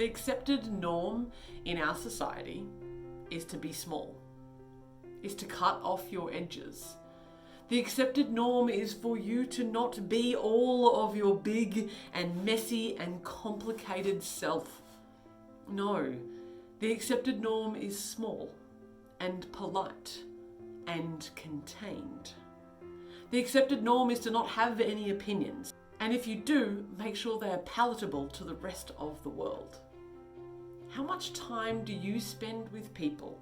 The accepted norm in our society is to be small, is to cut off your edges. The accepted norm is for you to not be all of your big and messy and complicated self. No, the accepted norm is small and polite and contained. The accepted norm is to not have any opinions. And if you do, make sure they are palatable to the rest of the world. How much time do you spend with people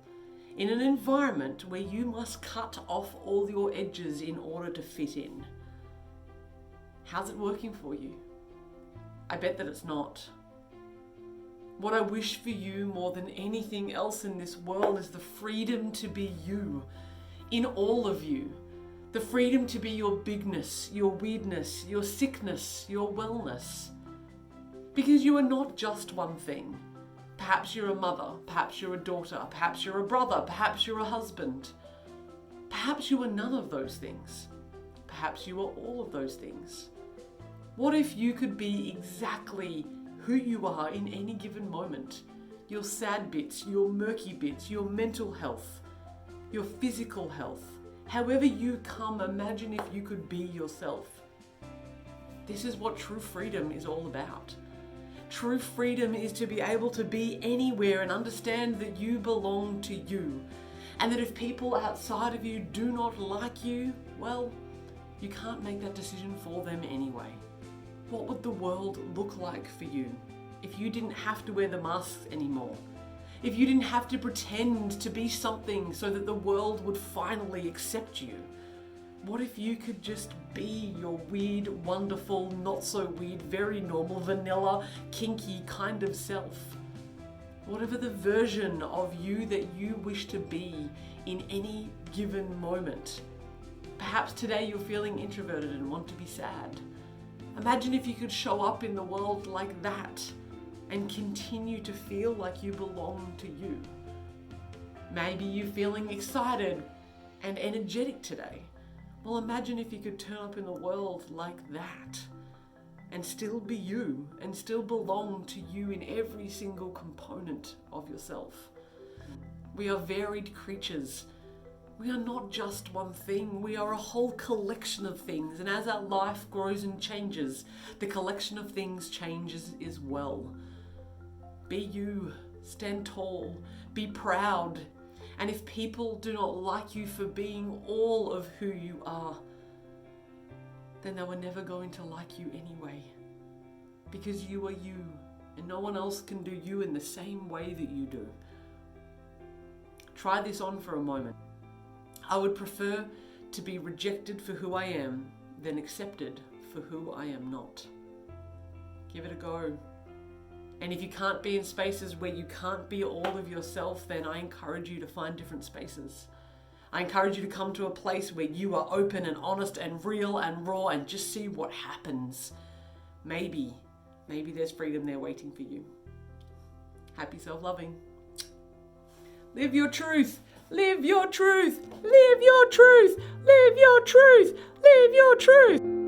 in an environment where you must cut off all your edges in order to fit in? How's it working for you? I bet that it's not. What I wish for you more than anything else in this world is the freedom to be you, in all of you. The freedom to be your bigness, your weirdness, your sickness, your wellness. Because you are not just one thing. Perhaps you're a mother, perhaps you're a daughter, perhaps you're a brother, perhaps you're a husband. Perhaps you are none of those things. Perhaps you are all of those things. What if you could be exactly who you are in any given moment? Your sad bits, your murky bits, your mental health, your physical health. However you come, imagine if you could be yourself. This is what true freedom is all about. True freedom is to be able to be anywhere and understand that you belong to you. And that if people outside of you do not like you, well, you can't make that decision for them anyway. What would the world look like for you if you didn't have to wear the masks anymore? If you didn't have to pretend to be something so that the world would finally accept you? What if you could just be your weird, wonderful, not so weird, very normal, vanilla, kinky kind of self? Whatever the version of you that you wish to be in any given moment. Perhaps today you're feeling introverted and want to be sad. Imagine if you could show up in the world like that and continue to feel like you belong to you. Maybe you're feeling excited and energetic today. Well, imagine if you could turn up in the world like that and still be you and still belong to you in every single component of yourself. We are varied creatures. We are not just one thing. We are a whole collection of things. And as our life grows and changes, the collection of things changes as well. Be you, stand tall, be proud. And if people do not like you for being all of who you are, then they were never going to like you anyway. Because you are you, and no one else can do you in the same way that you do. Try this on for a moment. I would prefer to be rejected for who I am than accepted for who I am not. Give it a go. And if you can't be in spaces where you can't be all of yourself, then I encourage you to find different spaces. I encourage you to come to a place where you are open and honest and real and raw and just see what happens. Maybe there's freedom there waiting for you. Happy self-loving. Live your truth. Live your truth. Live your truth. Live your truth. Live your truth.